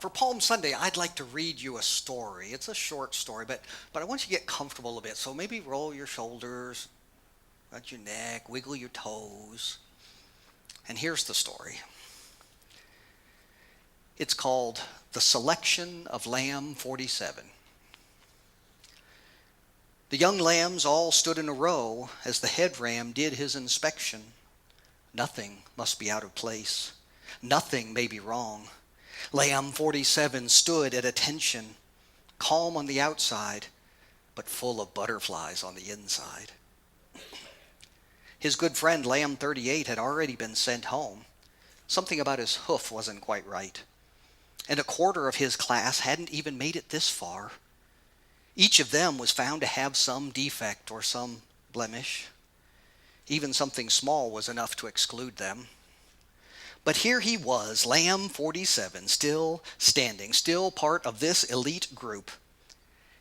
For Palm Sunday, I'd like to read you a story. It's a short story, but I want you to get comfortable a bit. So maybe roll your shoulders, rub your neck, wiggle your toes. And here's the story. It's called The Selection of Lamb 47. The young lambs all stood in a row as the head ram did his inspection. Nothing must be out of place. Nothing may be wrong. Lamb 47 stood at attention, calm on the outside, but full of butterflies on the inside. His good friend Lamb 38 had already been sent home. Something about his hoof wasn't quite right. And a quarter of his class hadn't even made it this far. Each of them was found to have some defect or some blemish. Even something small was enough to exclude them. But here he was, Lamb 47, still standing, still part of this elite group.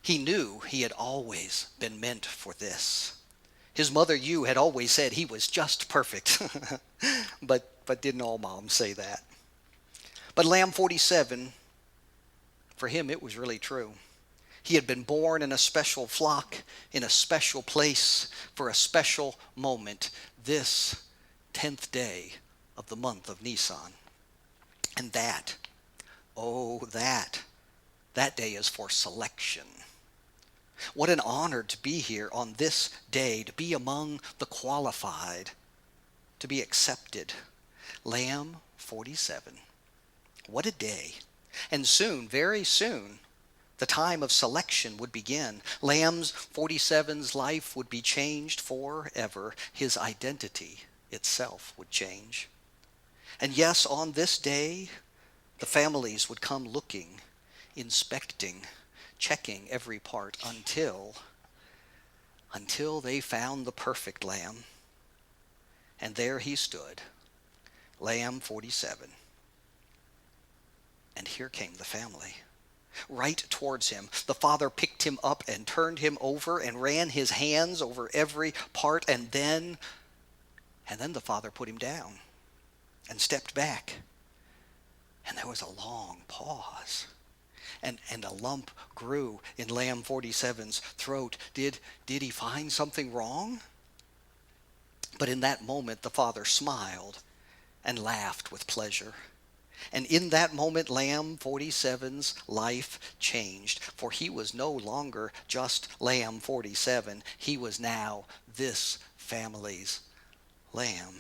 He knew he had always been meant for this. His mother Ewe had always said he was just perfect. but didn't all moms say that? But Lamb 47, for him it was really true. He had been born in a special flock, in a special place, for a special moment, this 10th day of the month of Nisan. And that day is for selection. What an honor to be here on this day, to be among the qualified, to be accepted. Lamb 47. What a day. And soon, very soon, the time of selection would begin. Lamb 47's life would be changed forever. His identity itself would change. And yes, on this day, the families would come looking, inspecting, checking every part until they found the perfect lamb. And there he stood, Lamb 47. And here came the family. Right towards him, the father picked him up and turned him over and ran his hands over every part, and then the father put him down and stepped back. And there was a long pause. And a lump grew in Lamb 47's throat. Did he find something wrong? But in that moment, the father smiled and laughed with pleasure. And in that moment, Lamb 47's life changed, for he was no longer just Lamb 47. He was now this family's lamb.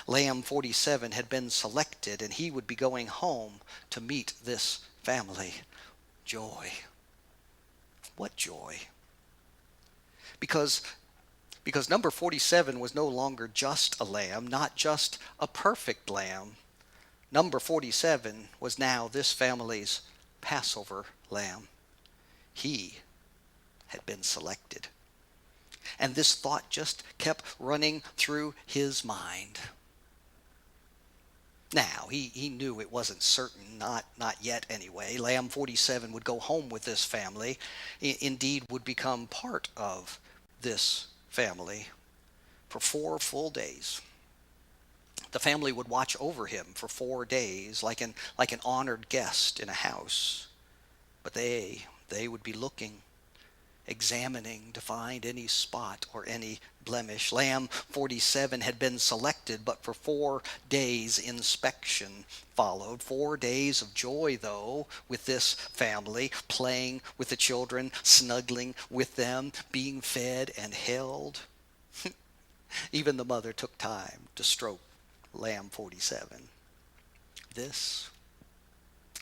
Lamb 47 had been selected, and he would be going home to meet this family. Joy. What joy? Because number 47 was no longer just a lamb, not just a perfect lamb. Number 47 was now this family's Passover lamb. He had been selected. And this thought just kept running through his mind. Now, he knew it wasn't certain, not yet anyway. Lamb 47 would go home with this family, indeed would become part of this family for 4 full days. The family would watch over him for 4 days like an honored guest in a house. But they would be looking, examining to find any spot or any blemish. Lamb 47 had been selected, but for 4 days inspection followed. 4 days of joy, though, with this family, playing with the children, snuggling with them, being fed and held. Even the mother took time to stroke Lamb 47. This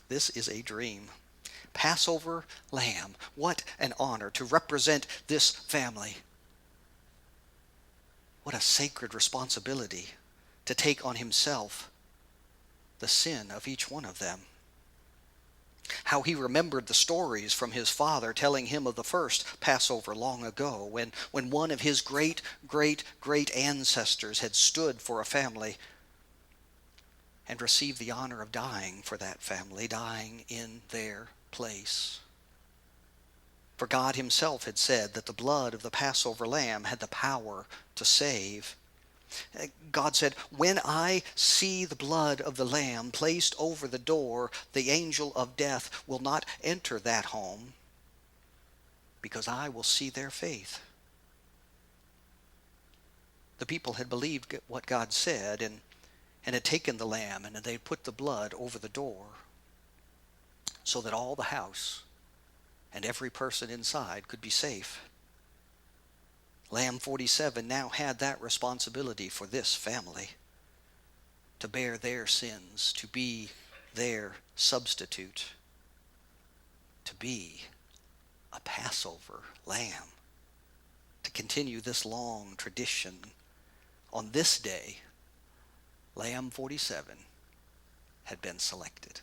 is a dream. Passover lamb. What an honor to represent this family. What a sacred responsibility to take on himself the sin of each one of them. How he remembered the stories from his father telling him of the first Passover long ago, when one of his great ancestors had stood for a family and received the honor of dying for that family, dying in their place. For God himself had said that the blood of the Passover lamb had the power to save. God said, when I see the blood of the Lamb placed over the door, the angel of death will not enter that home, because I will see their faith. The people had believed what God said and had taken the lamb and they put the blood over the door so that all the house and every person inside could be safe. Lamb 47 now had that responsibility for this family, to bear their sins, to be their substitute, to be a Passover lamb, to continue this long tradition. On this day, Lamb 47 had been selected.